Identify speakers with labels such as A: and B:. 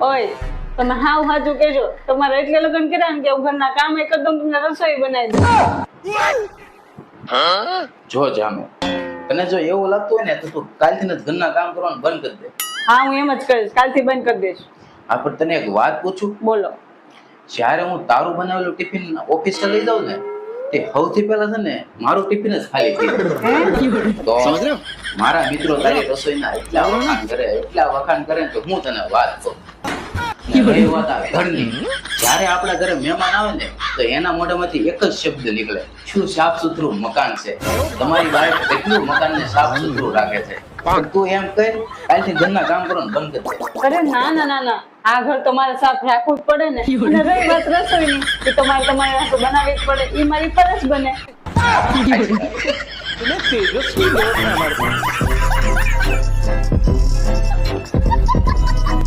A: ઓય તમે હાવ હાજુ કહેજો, તમારે એટલે લગ્ન કર્યા ને કે હું ઘરના કામ એ કરી દઉં, તમને રસોઈ બનાવી દઉં.
B: જો જાનો તને જો એવું લાગતું હોય ને તો તું કાલથી જ ઘરના કામ કરવાનું બંધ કરી દે.
A: હા હું એમ જ કરીશ, કાલથી બંધ કરી દઈશ.
B: હા પણ તને એક વાત પૂછું,
A: બોલો.
B: જ્યારે હું તારું બનાવેલું ટિફિન ઓફિસે લઈ જાઉં ને તે સૌથી પહેલા છે ને મારું ટિફિન જ ખાલી થઈ જાય. તો મારા મિત્રો તારી રસોઈના એટલા વખાણ કરે ને તો હું તને વાત કહું. ને રહી વાત આ ઘરની, જ્યારે આપણા ઘરે મહેમાન આવે ને તો એના મોઢામાંથી એક જ શબ્દ નીકળે, શું સાફ સુથરું મકાન છે. તમારી વાઈફ કેટલું મકાનને સાફ સુથરું રાખે છે. પણ તું એમ કહે કાલથી ઘરના કામ કરવાનું બંધ કરી દે.
A: અરે ના ના ના ના, આ ઘર તો મારે સાફ રાખવું જ પડે ને. અને રહી વાત રસોઈની, એ તો મારે તમારી હાથે બનાવવી જ પડે, એ મારી ફરજ બને.
B: તેજસ્વી